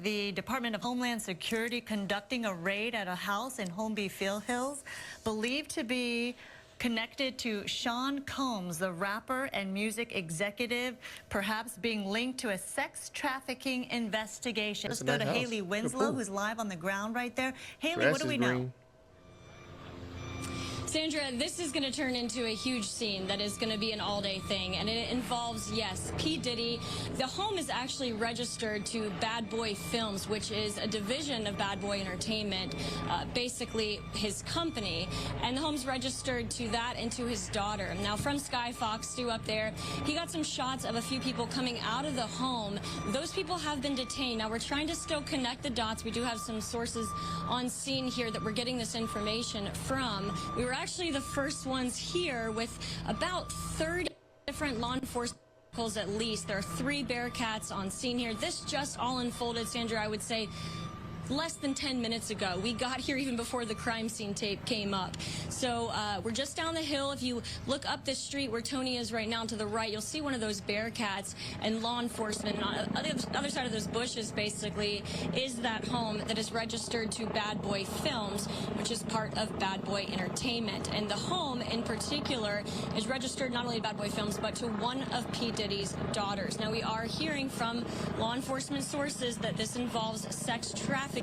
The Department of Homeland Security conducting a raid at a house in Holmby Hills, believed to be connected to Sean Combs, the rapper and music executive, perhaps being linked to a sex trafficking investigation. Let's go to Haley Winslow, who's live on the ground right there. Haley, what do we know? Sandra, this is going to turn into a huge scene that is going to be an all-day thing, and it involves, yes, P. Diddy. The home is actually registered to Bad Boy Films, which is a division of Bad Boy Entertainment, basically his company, and the home's registered to that and to his daughter. Now, from Sky Fox, Stu up there, he got some shots of a few people coming out of the home. Those people have been detained. Now, we're trying to still connect the dots. We do have some sources on scene here that we're getting this information from. We were actually the first ones here with about 30 different law enforcement vehicles at least. There are 3 Bearcats on scene here. This just all unfolded, Sandra, I would say, less than 10 minutes ago. We got here even before the crime scene tape came up. So we're just down the hill. If you look up this street where Tony is right now to the right, you'll see one of those Bearcats and law enforcement. And on the other side of those bushes, basically, is that home that is registered to Bad Boy Films, which is part of Bad Boy Entertainment. And the home, in particular, is registered not only to Bad Boy Films, but to one of P. Diddy's daughters. Now, we are hearing from law enforcement sources that this involves sex trafficking,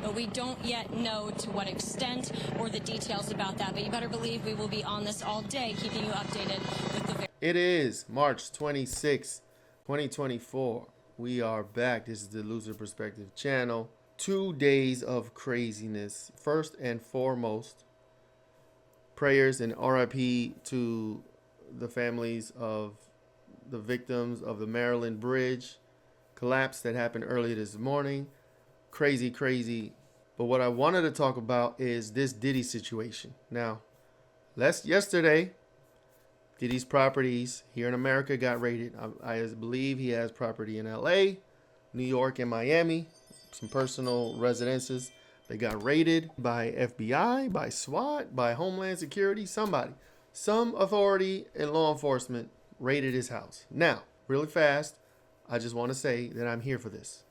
but we don't yet know to what extent or the details about that. But you better believe we will be on this all day, keeping you updated with the... It is March 26, 2024. We are back. This is the Lucid Perspective channel. 2 days of craziness. First and foremost, prayers and RIP to the families of the victims of the Maryland Bridge collapse that happened earlier this morning. Crazy, crazy. But what I wanted to talk about is this Diddy situation. Now, yesterday, Diddy's properties here in America got raided. I believe he has property in LA, New York, and Miami. Some personal residences. They got raided by FBI, by SWAT, by Homeland Security, somebody. Some authority and law enforcement raided his house. Now, really fast, I just want to say that I'm here for this.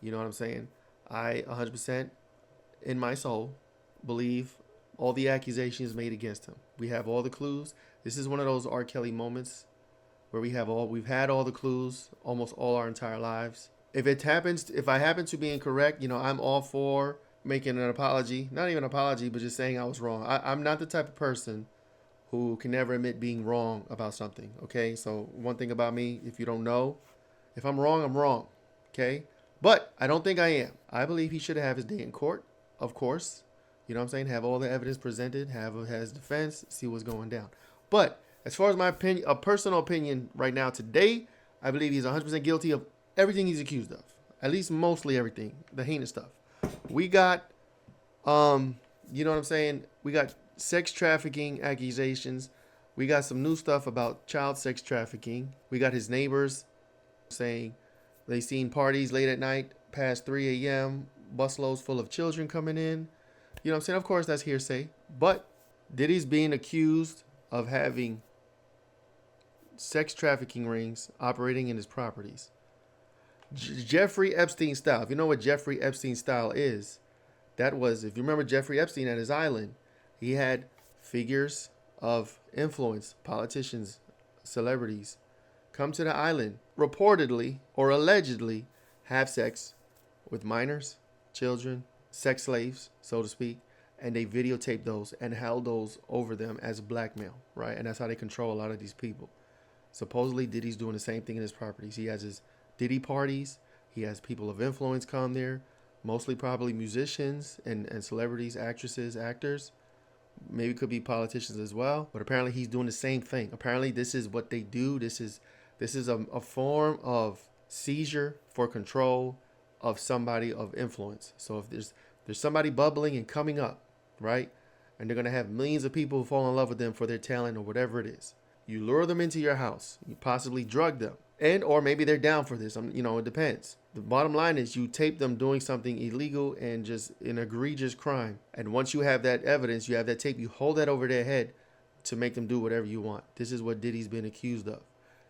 You know what I'm saying? I 100% in my soul believe all the accusations made against him. We have all the clues. This is one of those R. Kelly moments where we've had all the clues almost all our entire lives. If I happen to be incorrect, I'm all for making an apology. Not even an apology, but just saying I was wrong. I'm not the type of person who can never admit being wrong about something. Okay, so one thing about me, if you don't know, if I'm wrong, I'm wrong. Okay. But I don't think I am. I believe he should have his day in court, of course. You know what I'm saying? Have all the evidence presented, have his defense, see what's going down. But as far as my opinion, a personal opinion right now today, I believe he's 100% guilty of everything he's accused of. At least mostly everything, the heinous stuff. We got, you know what I'm saying? We got sex trafficking accusations. We got some new stuff about child sex trafficking. We got his neighbors saying they seen parties late at night past 3 a.m., busloads full of children coming in. You know what I'm saying? Of course, that's hearsay. But Diddy's being accused of having sex trafficking rings operating in his properties. Jeffrey Epstein style. If you know what Jeffrey Epstein style is, that was, if you remember Jeffrey Epstein at his island, he had figures of influence, politicians, celebrities, come to the island, reportedly or allegedly have sex with minors, children, sex slaves, so to speak, and they videotaped those and held those over them as blackmail, right? And that's how they control a lot of these people. Supposedly, Diddy's doing the same thing in his properties. He has his Diddy parties. He has people of influence come there, mostly probably musicians and celebrities, actresses, actors. Maybe could be politicians as well. But apparently, he's doing the same thing. Apparently, this is what they do. This is a form of seizure for control of somebody of influence. So if there's somebody bubbling and coming up, right? And they're going to have millions of people who fall in love with them for their talent or whatever it is. You lure them into your house. You possibly drug them. And or maybe they're down for this. It depends. The bottom line is you tape them doing something illegal and just an egregious crime. And once you have that evidence, you have that tape, you hold that over their head to make them do whatever you want. This is what Diddy's been accused of.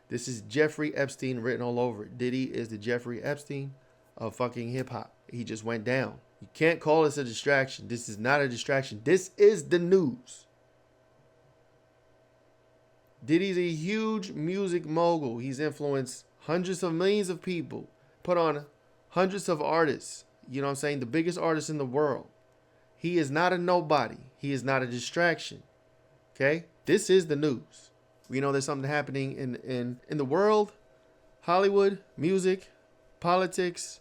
This is Jeffrey Epstein written all over it. Diddy is the Jeffrey Epstein of fucking hip hop. He just went down. You can't call this a distraction. This is not a distraction. This is the news. Diddy's a huge music mogul. He's influenced hundreds of millions of people, put on hundreds of artists. You know what I'm saying? The biggest artist in the world. He is not a nobody. He is not a distraction. Okay? This is the news. We know there's something happening in the world, Hollywood, music, politics,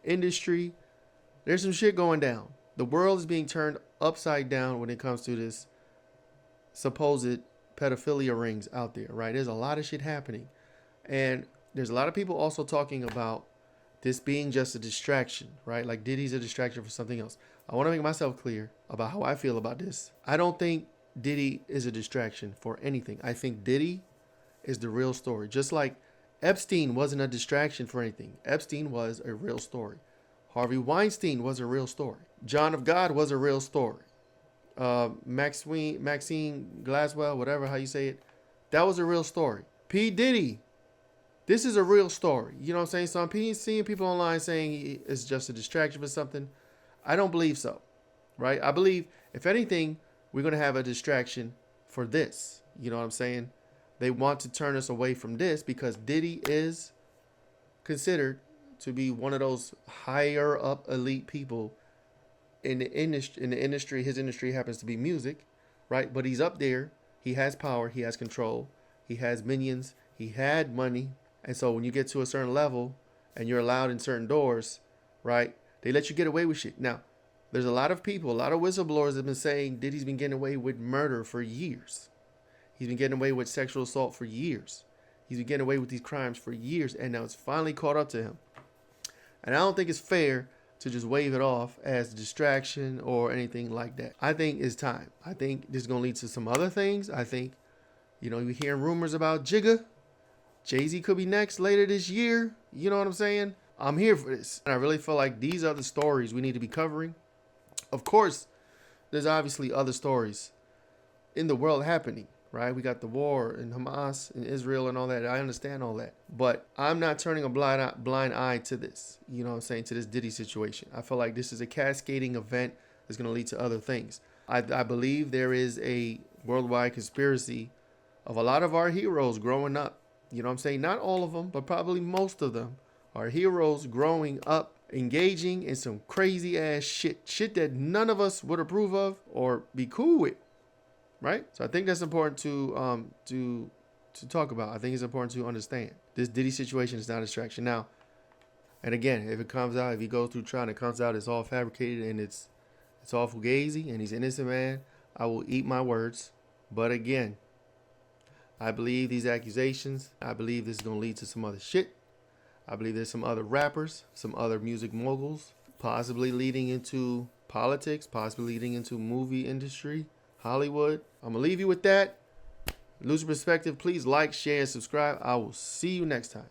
industry. There's some shit going down. The world is being turned upside down when it comes to this supposed pedophilia rings out there, right? There's a lot of shit happening. And there's a lot of people also talking about this being just a distraction, right? Like Diddy's a distraction for something else. I want to make myself clear about how I feel about this. I don't think Diddy is a distraction for anything. I think Diddy is the real story. Just like Epstein wasn't a distraction for anything. Epstein was a real story. Harvey Weinstein was a real story. John of God was a real story. Maxine Glaswell, whatever how you say it, that was a real story. P. Diddy, this is a real story. You know what I'm saying? So I'm seeing people online saying it's just a distraction for something. I don't believe so, right? I believe, if anything, we're going to have a distraction for this. You know what I'm saying? They want to turn us away from this because Diddy is considered to be one of those higher up elite people in the industry. His industry happens to be music, right? But he's up there. He has power. He has control. He has minions. He had money. And so when you get to a certain level and you're allowed in certain doors, right, they let you get away with shit. Now, there's a lot of people, a lot of whistleblowers have been saying Diddy's been getting away with murder for years. He's been getting away with sexual assault for years. He's been getting away with these crimes for years. And now it's finally caught up to him. And I don't think it's fair to just wave it off as a distraction or anything like that. I think it's time. I think this is going to lead to some other things. I think, you know, you're hearing rumors about Jigga. Jay-Z could be next later this year. You know what I'm saying? I'm here for this. And I really feel like these are the stories we need to be covering. Of course, there's obviously other stories in the world happening, right? We got the war in Hamas and Israel and all that. I understand all that. But I'm not turning a blind eye to this, you know what I'm saying, to this Diddy situation. I feel like this is a cascading event that's going to lead to other things. I believe there is a worldwide conspiracy of a lot of our heroes growing up. You know what I'm saying? Not all of them, but probably most of them are heroes growing up, engaging in some crazy ass shit that none of us would approve of or be cool with. Right? So I think that's important to talk about. I think it's important to understand. This Diddy situation is not a distraction. Now, and again, if it comes out, if he goes through trial and it comes out, it's all fabricated and it's all fugazi and he's an innocent man, I will eat my words. But again, I believe these accusations. I believe this is going to lead to some other shit. I believe there's some other rappers, some other music moguls, possibly leading into politics, possibly leading into movie industry, Hollywood. I'm going to leave you with that. Lucid Perspective, please like, share, and subscribe. I will see you next time.